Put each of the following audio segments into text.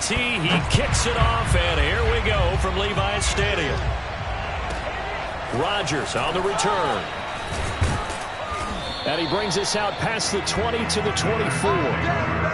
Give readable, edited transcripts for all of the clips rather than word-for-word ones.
he? He kicks it off, and here we go from Levi's Stadium. Rodgers on the return. And he brings us out past the 20 to the 24.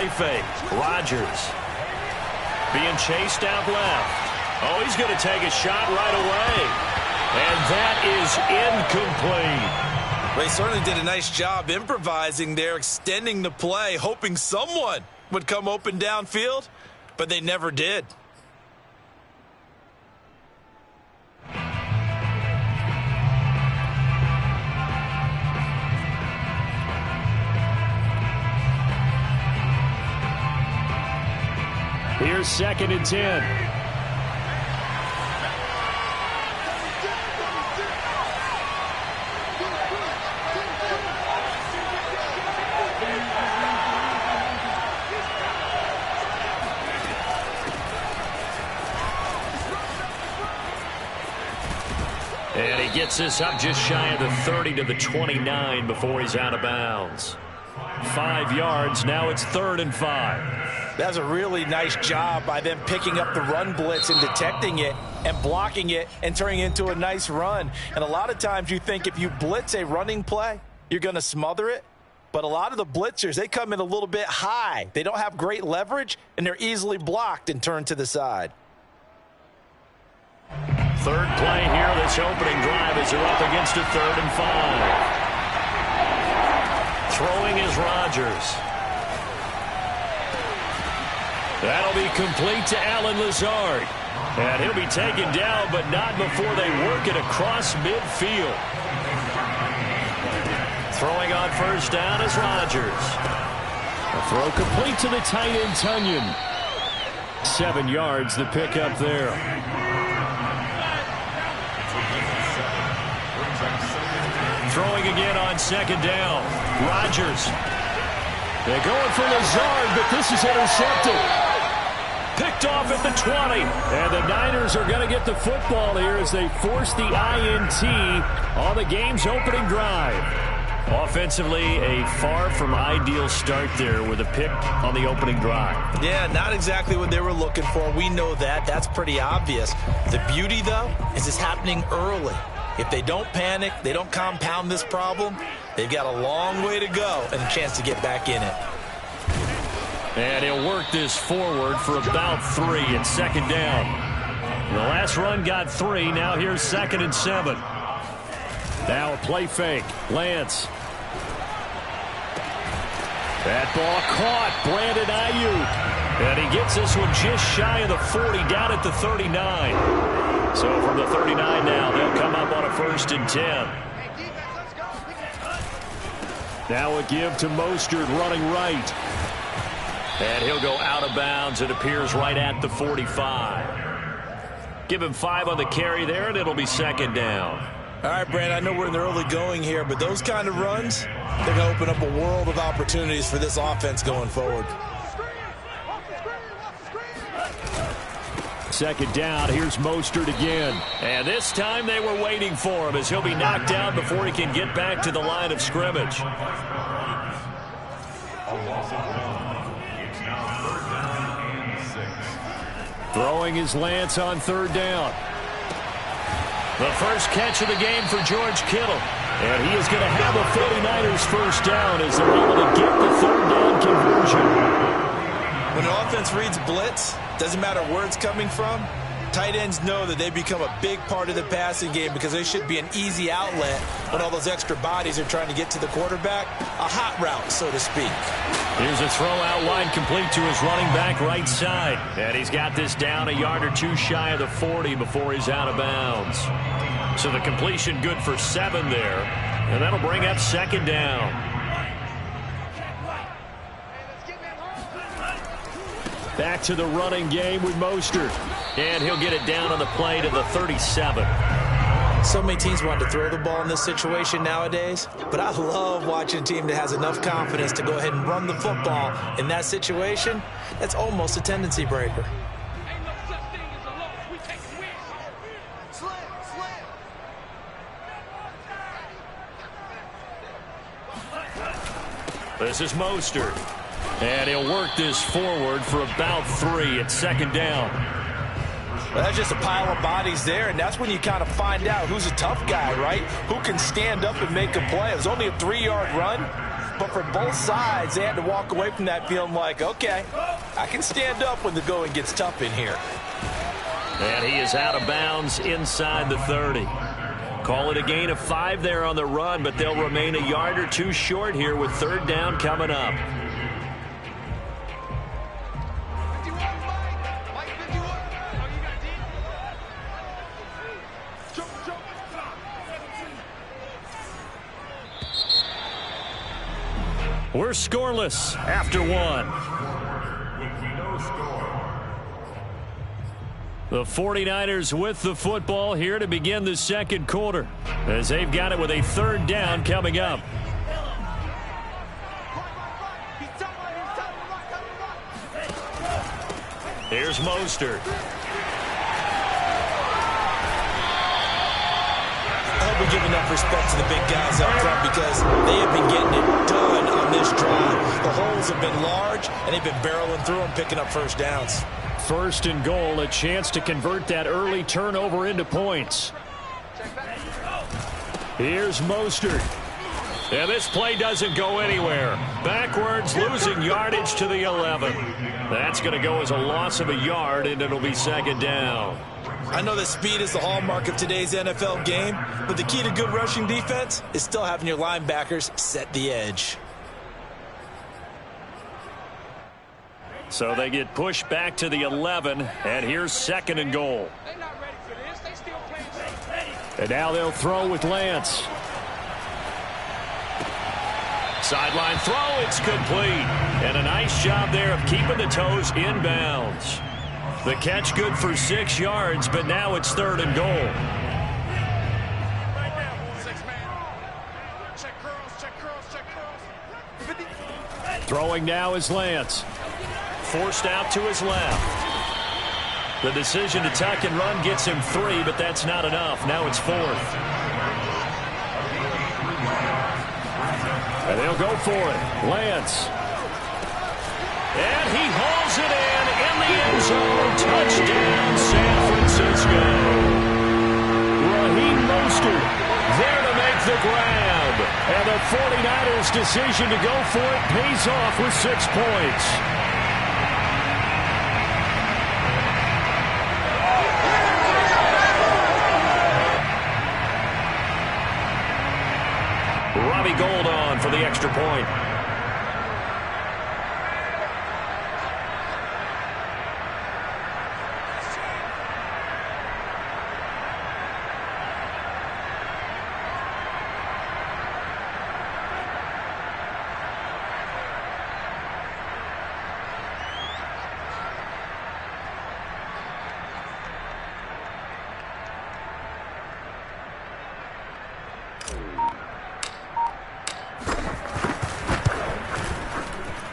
play fake. Rodgers being chased out left. Oh, he's going to take a shot right away. And that is incomplete. They certainly did a nice job improvising there, extending the play, hoping someone would come open downfield, but they never did. Here's 2nd and 10. And he gets this up just shy of the 30 to the 29 before he's out of bounds. 5 yards. Now it's 3rd and 5. That's a really nice job by them picking up the run blitz and detecting it and blocking it and turning it into a nice run. And a lot of times you think if you blitz a running play, you're going to smother it. But a lot of the blitzers, they come in a little bit high. They don't have great leverage, and they're easily blocked and turned to the side. 3rd play here, this opening drive as they're up against a 3rd and 5. Throwing is Rodgers. That'll be complete to Allen Lazard. And he'll be taken down, but not before they work it across midfield. Throwing on 1st down is Rodgers. A throw complete to the tight end, Tunyon. 7 yards, the pickup there. Throwing again on 2nd down. Rodgers. They're going for Lazard, but this is intercepted. Picked off at the 20. And the Niners are going to get the football here as they force the INT on the game's opening drive. Offensively, a far from ideal start there with a pick on the opening drive. Yeah, not exactly what they were looking for. We know that. That's pretty obvious. The beauty, though, is it's happening early. If they don't panic, they don't compound this problem, they've got a long way to go and a chance to get back in it. And he'll work this forward for about 3 at 2nd down. The last run got 3. Now here's 2nd and 7. Now a play fake. Lance. That ball caught. Brandon Ayuk. And he gets this one just shy of the 40 down at the 39. So from the 39 now, they'll come up on a 1st and 10. Now a give to Mostert running right. And he'll go out of bounds. It appears right at the 45. Give him 5 on the carry there, and it'll be 2nd down. All right, Brand, I know we're in the early going here, but those kind of runs, they're going to open up a world of opportunities for this offense going forward. 2nd down. Here's Mostert again. And this time they were waiting for him as he'll be knocked down before he can get back to the line of scrimmage. Throwing is Lance on 3rd down. The first catch of the game for George Kittle. And he is going to have a 49ers 1st down as they're able to get the 3rd down conversion. When an offense reads blitz, doesn't matter where it's coming from, tight ends know that they become a big part of the passing game because they should be an easy outlet when all those extra bodies are trying to get to the quarterback. A hot route, so to speak. Here's a throw out wide complete to his running back right side. And he's got this down a yard or 2 shy of the 40 before he's out of bounds. So the completion good for 7 there. And that'll bring up 2nd down. Back to the running game with Mostert. And he'll get it down on the play to the 37. So many teams want to throw the ball in this situation nowadays, but I love watching a team that has enough confidence to go ahead and run the football in that situation. That's almost a tendency breaker. This is Mostert. And he'll work this forward for about 3 at 2nd down. Well, that's just a pile of bodies there, and that's when you kind of find out who's a tough guy, right? Who can stand up and make a play. It was only a 3-yard run, But for both sides, they had to walk away from that feeling like, okay, I can stand up when the going gets tough in here. And he is out of bounds inside the 30. Call it a gain of 5 there on the run, but they'll remain a yard or two short here with third down coming up. We're scoreless after 1. The 49ers with the football here to begin the second quarter, as they've got it with a third down coming up. Here's Mostert. I hope we give enough respect to the big guys up front because they have been getting it done on this drive. The holes have been large, and they've been barreling through them, picking up first downs. First and goal, a chance to convert that early turnover into points. Here's Mostert. And this play doesn't go anywhere. Backwards, losing yardage to the 11. That's going to go as a loss of a yard, and it'll be second down. I know that speed is the hallmark of today's NFL game, but the key to good rushing defense is still having your linebackers set the edge. So they get pushed back to the 11, and here's second and goal. And now they'll throw with Lance. Sideline throw, it's complete. And a nice job there of keeping the toes in bounds. The catch good for 6 yards, but now it's third and goal. Throwing now is Lance. Forced out to his left. The decision to tuck and run gets him 3, but that's not enough. Now it's 4th. And they'll go for it. Lance. And he hauls it in the end zone. Touchdown, San Francisco. Raheem Mostert there to make the grab. And the 49ers' decision to go for it pays off with 6 points. Robbie Gould on for the extra point.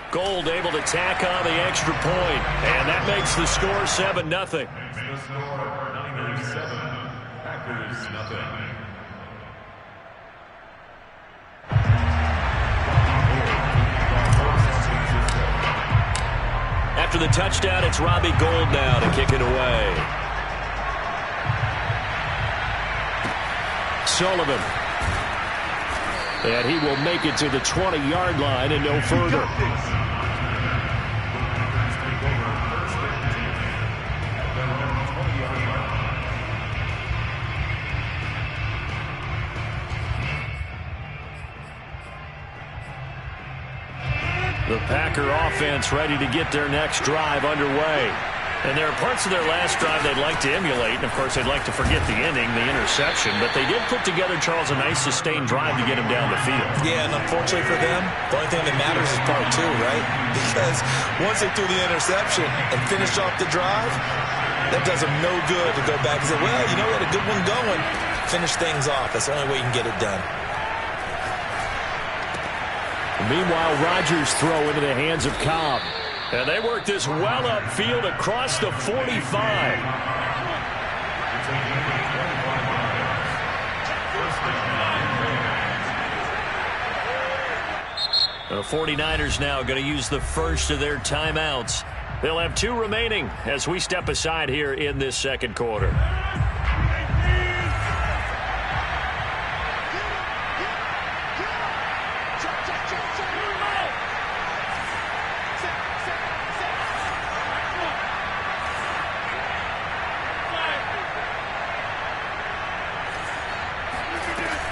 Gould able to tack on the extra point, and that makes the score 7-0. The score 9-7. Packers nothing. After the touchdown, it's Robbie Gould now to kick it away. Sullivan. And he will make it to the 20-yard line and no further. The Packer offense ready to get their next drive underway. And there are parts of their last drive they'd like to emulate. And, of course, they'd like to forget the ending, the interception. But they did put together, Charles, a nice sustained drive to get him down the field. Yeah, and unfortunately for them, the only thing that matters is part 2, right? Because once they threw the interception and finished off the drive, that does them no good to go back and say, well, you know, we had a good one going. Finish things off. That's the only way you can get it done. Meanwhile, Rodgers throw into the hands of Cobb. And they work this well upfield across the 45. The 49ers now going to use the first of their timeouts. They'll have 2 remaining as we step aside here in this second quarter.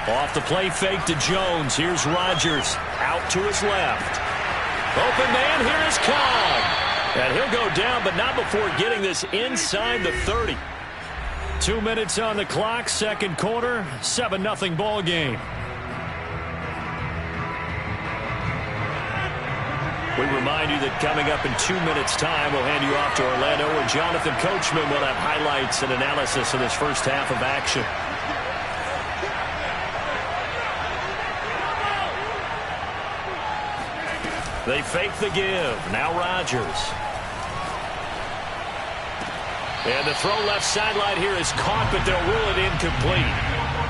Off the play fake to Jones. Here's Rodgers out to his left. Open man, here is Cobb. And he'll go down, but not before getting this inside the 30. 2 minutes on the clock, second quarter, 7-0 ball game. We remind you that coming up in 2 minutes' time, we'll hand you off to Orlando, where Jonathan Coachman will have highlights and analysis of this first half of action. They fake the give. Now Rodgers. And the throw left sideline here is caught, but they'll rule it incomplete.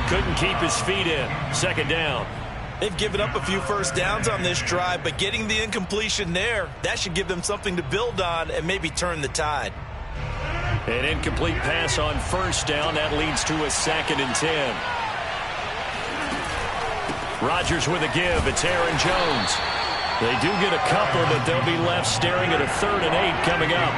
Couldn't keep his feet in. Second down. They've given up a few first downs on this drive, but getting the incompletion there, that should give them something to build on and maybe turn the tide. An incomplete pass on first down. That leads to a 2nd and 10. Rodgers with a give. It's Aaron Jones. They do get a couple, but they'll be left staring at a 3rd and 8 coming up.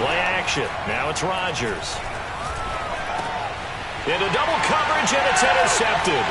Play action. Now it's Rodgers. Into double coverage, and it's intercepted.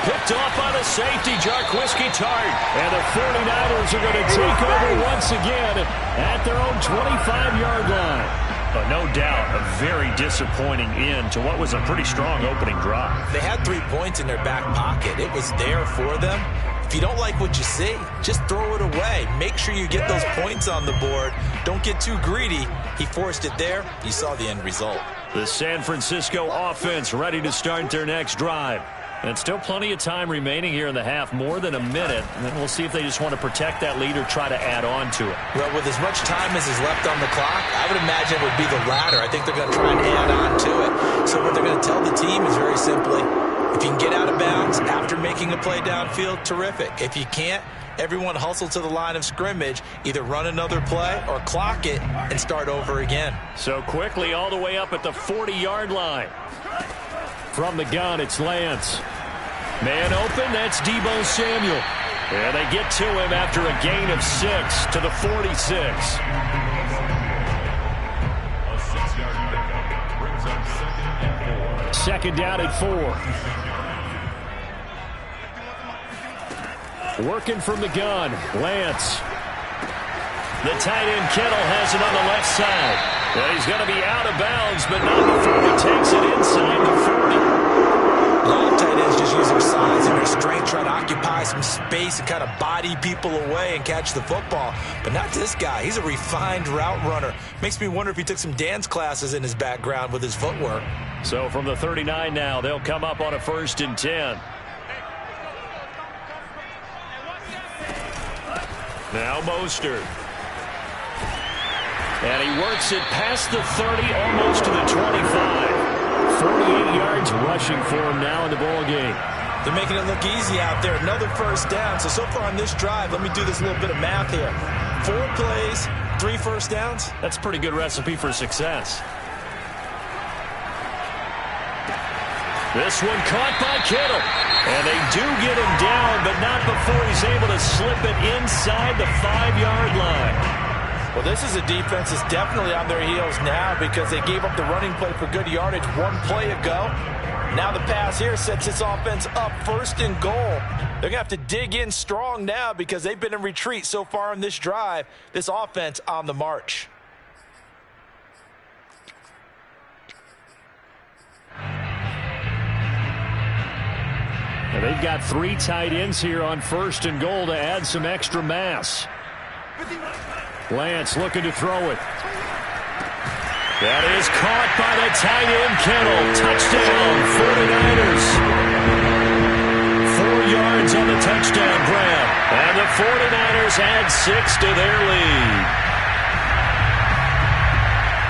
Picked off by the safety, Jarquiski Tartt. And the 49ers are going to take over once again at their own 25-yard line. But no doubt, a very disappointing end to what was a pretty strong opening drive. They had 3 points in their back pocket. It was there for them. If you don't like what you see, just throw it away. Make sure you get those points on the board. Don't get too greedy. He forced it there. You saw the end result. The San Francisco offense ready to start their next drive. And still plenty of time remaining here in the half, more than a minute. And then we'll see if they just want to protect that lead or try to add on to it. Well, with as much time as is left on the clock, I would imagine it would be the latter. I think they're going to try and add on to it. So what they're going to tell the team is very simply, if you can get out of bounds after making a play downfield, terrific. If you can't, everyone hustle to the line of scrimmage, either run another play or clock it and start over again. So quickly all the way up at the 40-yard line. From the gun, it's Lance. Man open, that's Deebo Samuel. And they get to him after a gain of 6 to the 46. A 6-yard pickup brings up 2nd and 4. Second down at 4. Working from the gun, Lance. The tight end Kittle has it on the left side. Well, he's going to be out of bounds, but not before he takes it inside the 40. A lot of tight ends just use their size and their strength, try to occupy some space and kind of body people away and catch the football. But not this guy. He's a refined route runner. Makes me wonder if he took some dance classes in his background with his footwork. So from the 39 now, they'll come up on a 1st and 10. Now Mostert. And he works it past the 30, almost to the 25. 48 yards rushing for him now in the ball game. They're making it look easy out there. Another first down. So far on this drive, let me do this little bit of math here. 4 plays, 3 first downs. That's a pretty good recipe for success. This one caught by Kittle. And they do get him down, but not before he's able to slip it inside the 5-yard line. Well, this is a defense that's definitely on their heels now because they gave up the running play for good yardage 1 play ago. Now the pass here sets this offense up 1st and goal. They're going to have to dig in strong now because they've been in retreat so far in this drive. This offense on the march. And they've got 3 tight ends here on 1st and goal to add some extra mass. Lance looking to throw it. That is caught by the tight end Kittle. Touchdown, 49ers. 4 yards on the touchdown grab. And the 49ers add 6 to their lead.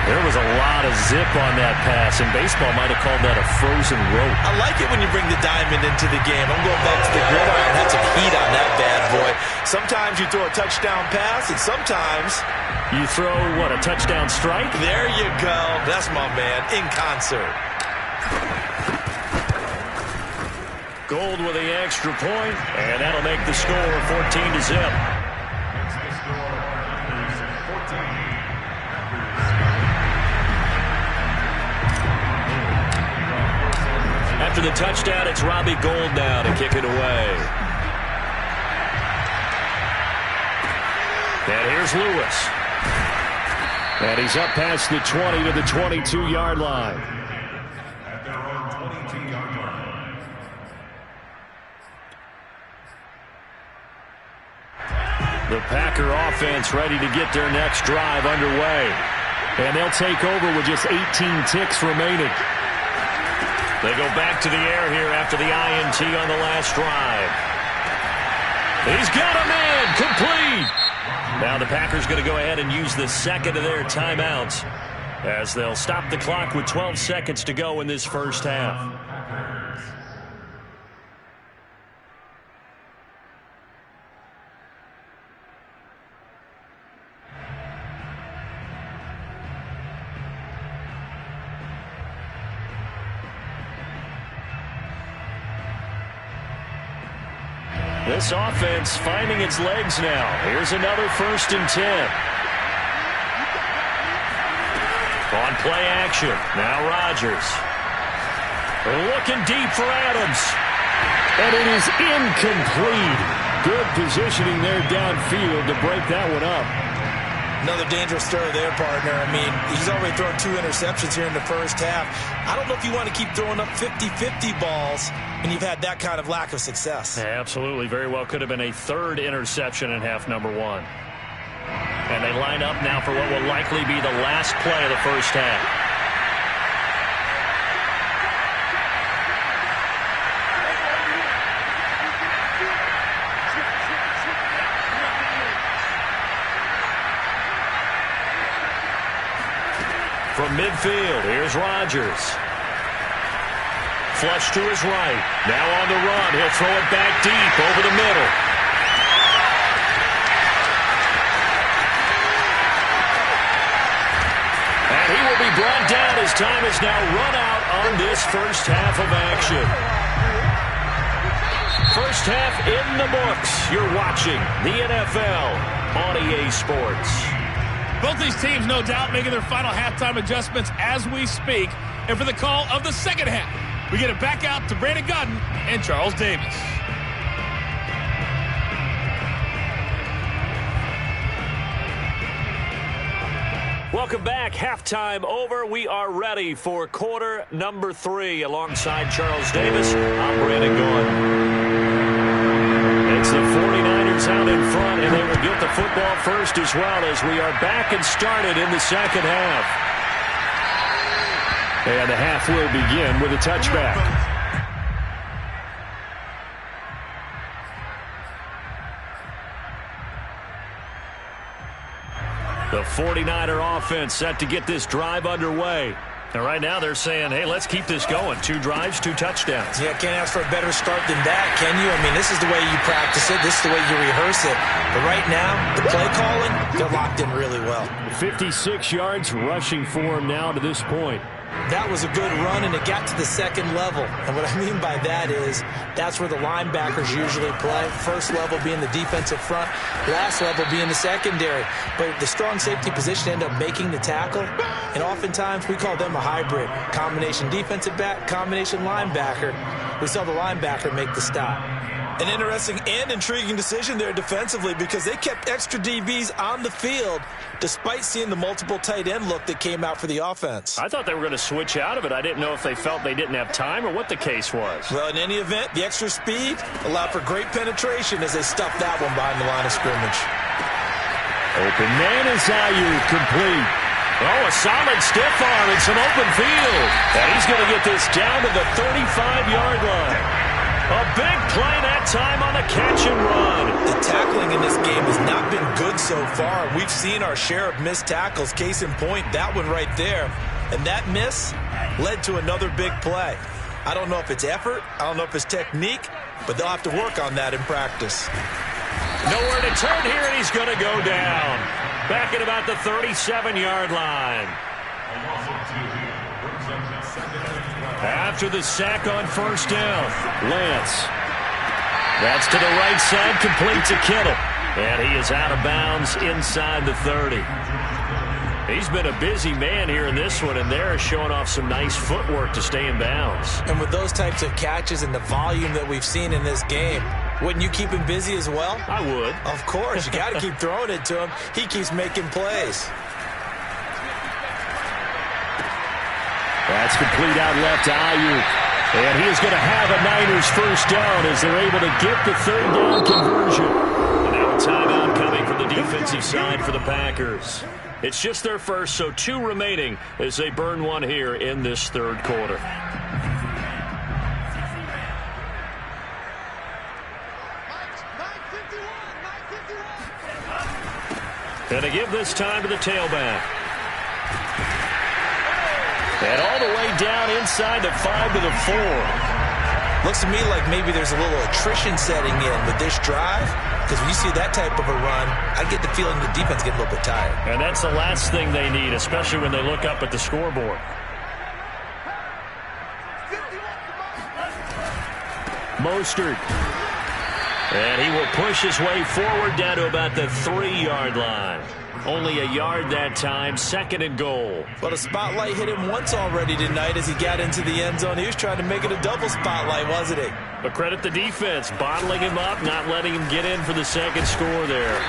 There was a lot of zip on that pass, and baseball might have called that a frozen rope. I like it when you bring the diamond into the game. I'm going back to the gridiron. Had some heat on that bad boy. Sometimes you throw a touchdown pass, and sometimes you throw, what, a touchdown strike? There you go. That's my man, in concert. Gould with the extra point, and that'll make the score 14-0. Makes the score Packers 14. After the touchdown, it's Robbie Gould now to kick it away. And here's Lewis. And he's up past the 20 to the 22-yard line. At their own 22-yard line. The Packer offense ready to get their next drive underway. And they'll take over with just 18 ticks remaining. They go back to the air here after the INT on the last drive. He's got him in, complete. Now the Packers going to go ahead and use the second of their timeouts as they'll stop the clock with 12 seconds to go in this first half. This offense finding its legs now. Here's another 1st and 10. On play action. Now Rodgers. Looking deep for Adams. And it is incomplete. Good positioning there downfield to break that one up. Another dangerous throw there, partner. I mean, he's already thrown 2 interceptions here in the first half. I don't know if you want to keep throwing up 50-50 balls when you've had that kind of lack of success. Absolutely. Very well could have been a 3rd interception in half number 1. And they line up now for what will likely be the last play of the first half. From midfield, here's Rodgers. Flush to his right. Now on the run. He'll throw it back deep over the middle. And he will be brought down as time is now run out on this first half of action. First half in the books. You're watching the NFL on EA Sports. Both these teams, no doubt, making their final halftime adjustments as we speak. And for the call of the second half, we get it back out to Brandon Gaudin and Charles Davis. Welcome back. Halftime over. We are ready for quarter number 3. Alongside Charles Davis, I'm Brandon Gaudin. It's the 49ers out in front, and they will get the football first as well as we are back and started in the second half. And the half will begin with a touchback. The 49er offense set to get this drive underway. And right now they're saying, hey, let's keep this going. 2 drives, 2 touchdowns. Yeah, can't ask for a better start than that, can you? I mean, this is the way you practice it. This is the way you rehearse it. But right now, the play calling, they're locked in really well. 56 yards rushing for him now to this point. That was a good run, and it got to the second level. And what I mean by that is that's where the linebackers usually play. First level being the defensive front, last level being the secondary. But the strong safety position ended up making the tackle, and oftentimes we call them a hybrid. Combination defensive back, combination linebacker. We saw the linebacker make the stop. An interesting and intriguing decision there defensively because they kept extra DBs on the field despite seeing the multiple tight end look that came out for the offense. I thought they were going to switch out of it. I didn't know if they felt they didn't have time or what the case was. Well, in any event, the extra speed allowed for great penetration as they stuffed that one behind the line of scrimmage. Open man is Ayuk, complete. Oh, a solid stiff arm and some open field. And he's going to get this down to the 35-yard line. A big play that time on the catch and run. The tackling in this game has not been good so far. We've seen our share of missed tackles. Case in point, that one right there. And that miss led to another big play. I don't know if it's effort. I don't know if it's technique. But they'll have to work on that in practice. Nowhere to turn here, and he's going to go down. Back at about the 37-yard line. A loss of 2. After the sack on first down, Lance. That's to the right side, complete to Kittle. And he is out of bounds inside the 30. He's been a busy man here in this one, and they're showing off some nice footwork to stay in bounds. And with those types of catches and the volume that we've seen in this game, wouldn't you keep him busy as well? I would. Of course. You got to keep throwing it to him. He keeps making plays. That's complete out left to Ayuk. And he is going to have a Niners first down as they're able to get the third down conversion. And now a timeout coming from the defensive side for the Packers. It's just their first, so 2 remaining as they burn one here in this third quarter. And they give this time to the tailback. And all the way down inside the 5 to the 4. Looks to me like maybe there's a little attrition setting in with this drive. Because when you see that type of a run, I get the feeling the defense gets a little bit tired. And that's the last thing they need, especially when they look up at the scoreboard. Mostert. And he will push his way forward down to about the 3-yard line. Only a yard that time, 2nd and goal. But a spotlight hit him once already tonight as he got into the end zone. He was trying to make it a double spotlight, wasn't he? But credit the defense, bottling him up, not letting him get in for the second score there.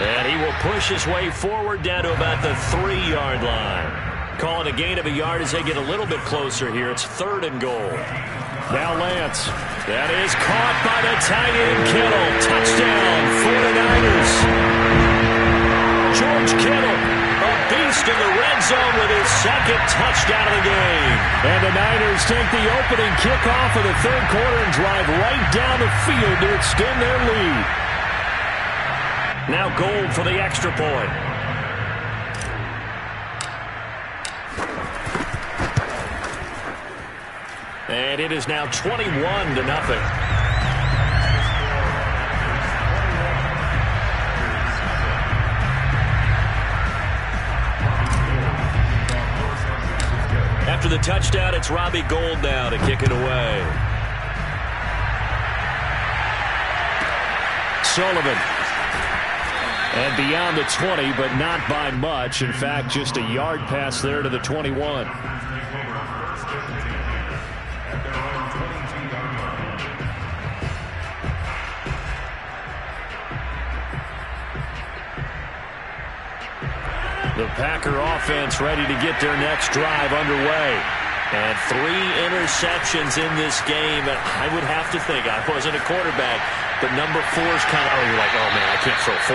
And he will push his way forward down to about the 3-yard line. Calling a gain of a yard as they get a little bit closer here. It's 3rd and goal. Now Lance. That is caught by the tight end Kittle. Touchdown, 49ers. George Kittle, a beast in the red zone with his 2nd touchdown of the game. And the Niners take the opening kickoff of the third quarter and drive right down the field to extend their lead. Now Gold for the extra point. And it is now 21-0. After the touchdown, it's Robbie Gould now to kick it away. Sullivan. And beyond the 20, but not by much. In fact, just a yard pass there to the 21. The Packer offense ready to get their next drive underway. And 3 interceptions in this game. I would have to think, I wasn't a quarterback, but number 4 is kind of, you're like, oh man, I can't throw 4.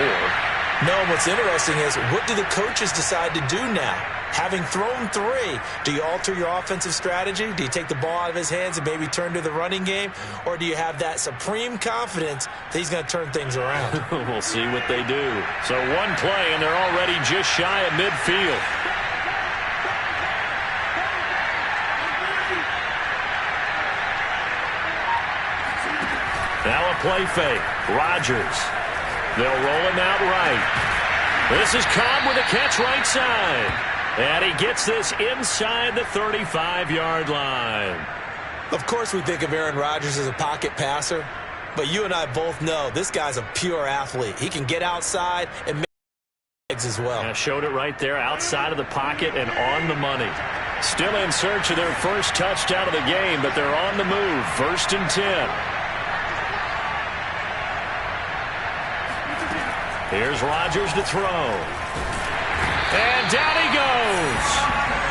No, what's interesting is, what do the coaches decide to do now? Having thrown 3, do you alter your offensive strategy? Do you take the ball out of his hands and maybe turn to the running game? Or do you have that supreme confidence that he's going to turn things around? We'll see what they do. So 1 play, and they're already just shy of midfield. Now a play fake. Rodgers. They'll roll him out right. This is Cobb with a catch right side. And he gets this inside the 35-yard line. Of course we think of Aaron Rodgers as a pocket passer, but you and I both know this guy's a pure athlete. He can get outside and make legs as well. Yeah, showed it right there outside of the pocket and on the money. Still in search of their first touchdown of the game, but they're on the move. 1st and 10. Here's Rodgers to throw. And down he goes.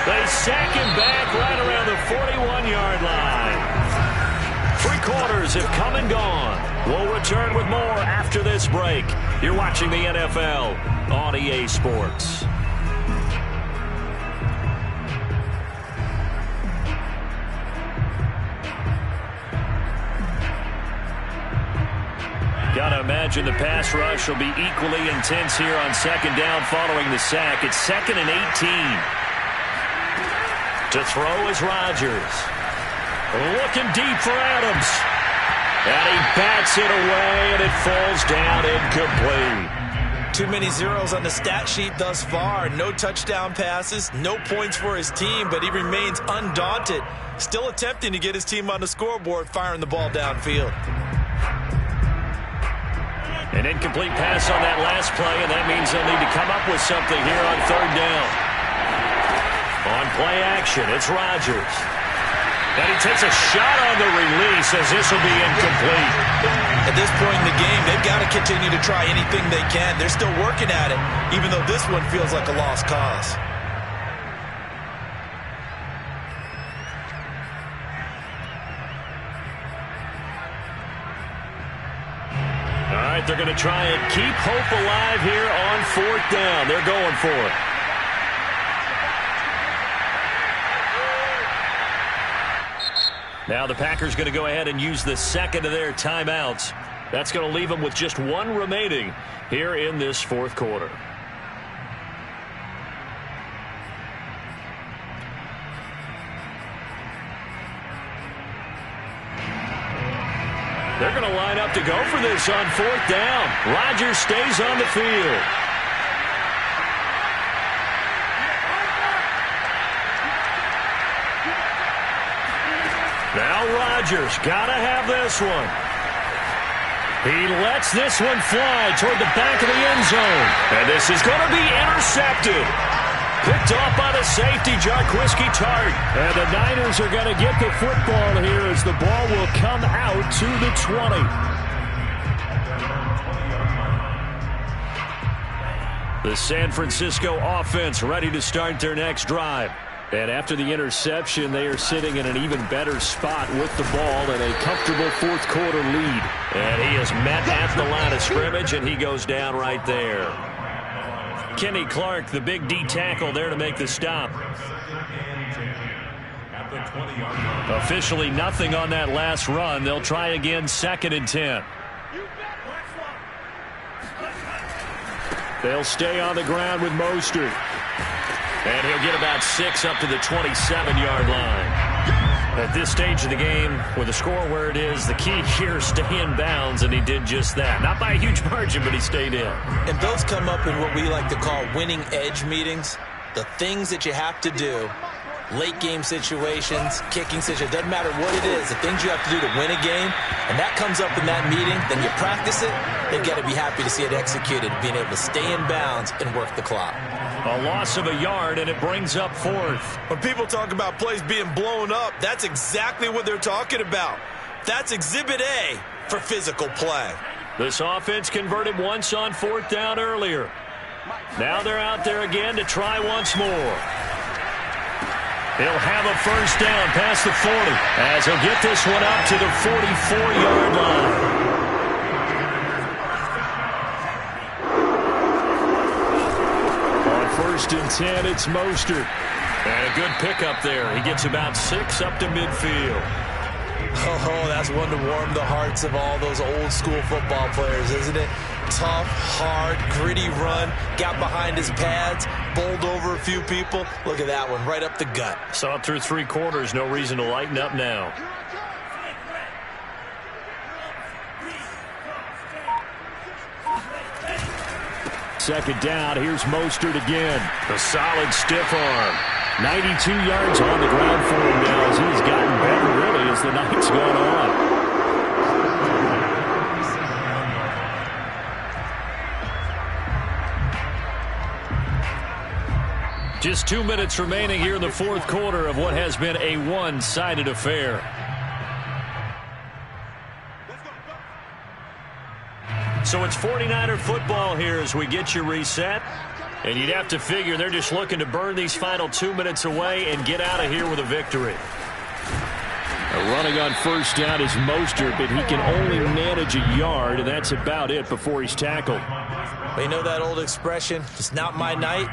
They sack him back right around the 41-yard line. 3 quarters have come and gone. We'll return with more after this break. You're watching the NFL on EA Sports. Gotta imagine the pass rush will be equally intense here on 2nd down following the sack. It's 2nd and 18. To throw is Rodgers. Looking deep for Adams. And he bats it away, and it falls down incomplete. Too many zeros on the stat sheet thus far. No touchdown passes, no points for his team, but he remains undaunted. Still attempting to get his team on the scoreboard, firing the ball downfield. An incomplete pass on that last play, and that means they'll need to come up with something here on third down. On play action, it's Rodgers. And he takes a shot on the release as this will be incomplete. At this point in the game, they've got to continue to try anything they can. They're still working at it, even though this one feels like a lost cause. All right, they're going to try and keep hope alive here on fourth down. They're going for it. Now the Packers going to go ahead and use the second of their timeouts. That's going to leave them with just one remaining here in this fourth quarter. They're going to line up to go for this on fourth down. Rodgers stays on the field. Now Rodgers got to have this one. He lets this one fly toward the back of the end zone. And this is going to be intercepted. Picked off by the safety, Jarquiski Tartt. And the Niners are going to get the football here as the ball will come out to the 20. The San Francisco offense ready to start their next drive. And after the interception, they are sitting in an even better spot with the ball and a comfortable fourth quarter lead. And he is met at the line of scrimmage, and he goes down right there. Kenny Clark, the big D tackle there to make the stop. Officially nothing on that last run. They'll try again, 2nd and 10. They'll stay on the ground with Mostert. And he'll get about 6 up to the 27-yard line. At this stage of the game, with the score where it is, the key here is stay in bounds, and he did just that. Not by a huge margin, but he stayed in. And those come up in what we like to call winning edge meetings. The things that you have to do, late game situations, kicking situations, doesn't matter what it is, the things you have to do to win a game, and that comes up in that meeting, then you practice it, they've got to be happy to see it executed, being able to stay in bounds and work the clock. A loss of a yard, and it brings up 4th. When people talk about plays being blown up, that's exactly what they're talking about. That's Exhibit A for physical play. This offense converted once on 4th down earlier. Now they're out there again to try once more. He'll have a first down past the 40 as he'll get this one up to the 44-yard line. 1st and 10, it's Mostert. And a good pickup there. He gets about 6 up to midfield. Oh, that's one to warm the hearts of all those old school football players, isn't it? Tough, hard, gritty run. Got behind his pads, bowled over a few people. Look at that one, right up the gut. Saw it through 3 quarters. No reason to lighten up now. Second down, here's Mostert again. A solid stiff arm. 92 yards on the ground for him now as he's gotten better, really, as the night's gone on. Just 2 minutes remaining here in the fourth quarter of what has been a one-sided affair. So it's 49er football here as we get you reset. And you'd have to figure they're just looking to burn these final 2 minutes away and get out of here with a victory. Running on first down is Mostert, but he can only manage a yard, and that's about it before he's tackled. Well, you know that old expression, it's not my night?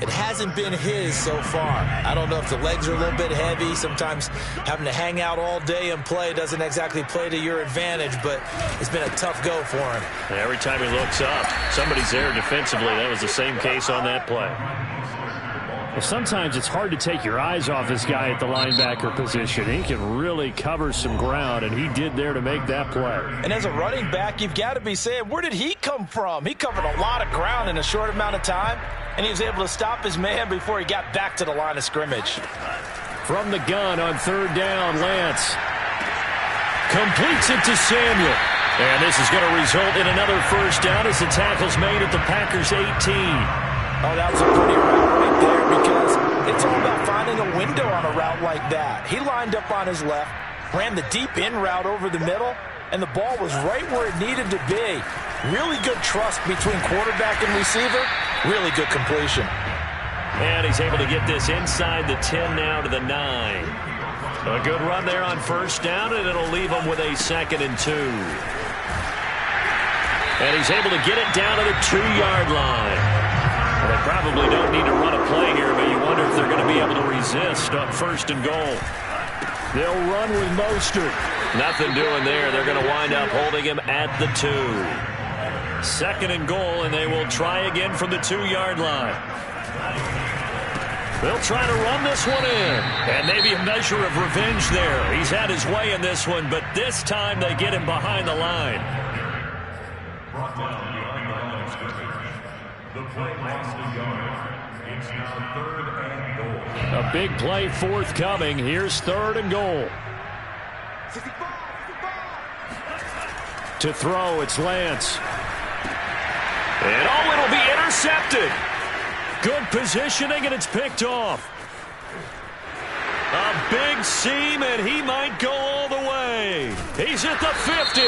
It hasn't been his so far. I don't know if the legs are a little bit heavy. Sometimes having to hang out all day and play doesn't exactly play to your advantage, but it's been a tough go for him. Every time he looks up, somebody's there defensively. That was the same case on that play. Well, sometimes it's hard to take your eyes off this guy at the linebacker position. He can really cover some ground, and he did there to make that play. And as a running back, you've got to be saying, where did he come from? He covered a lot of ground in a short amount of time, and he was able to stop his man before he got back to the line of scrimmage. From the gun on third down, Lance completes it to Samuel. And this is going to result in another first down as the tackle's made at the Packers' 18. Oh, that was a pretty route right there because it's all about finding a window on a route like that. He lined up on his left, ran the deep in route over the middle, and the ball was right where it needed to be. Really good trust between quarterback and receiver. Really good completion. And he's able to get this inside the 10 now to the 9. A good run there on first down, and it'll leave him with a 2nd and 2. And he's able to get it down to the 2-yard line. Well, they probably don't need to run a play here, but you wonder if they're going to be able to resist on 1st and goal. They'll run with Mostert. Nothing doing there. They're going to wind up holding him at the 2. 2nd and goal, and they will try again from the 2-yard line. They'll try to run this one in. And maybe a measure of revenge there. He's had his way in this one, but this time they get him behind the line. Brought down behind the line of scrimmage. The play lost a yard. It's now 3rd and goal. A big play forthcoming. Here's 3rd and goal. To throw, it's Lance. And oh, it'll be intercepted. Good positioning, and it's picked off. A big seam, and he might go all the way. He's at the 50,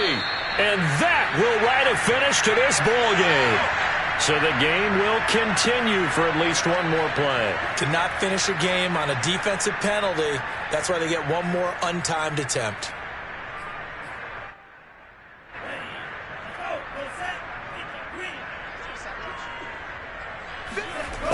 and that will write a finish to this ball game. So the game will continue for at least one more play. To not finish a game on a defensive penalty, that's why they get one more untimed attempt.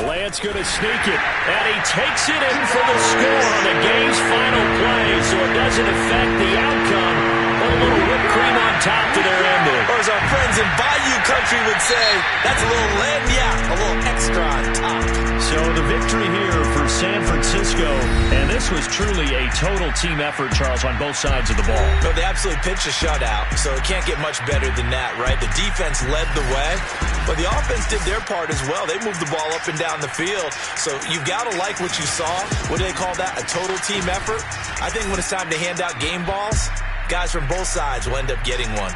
Lance going to sneak it, and he takes it in for the score on the game's final play, so it doesn't affect the outcome. But a little whipped cream on top to their ending. Or as our friends in Bayou Country would say, that's a little lagniappe, a little extra on top. So the victory here for San Francisco, and this was truly a total team effort, Charles, on both sides of the ball. No, they absolutely pitched a shutout, so it can't get much better than that, right? The defense led the way, but the offense did their part as well. They moved the ball up and down the field, so you've got to like what you saw. What do they call that? A total team effort? I think when it's time to hand out game balls, guys from both sides will end up getting one.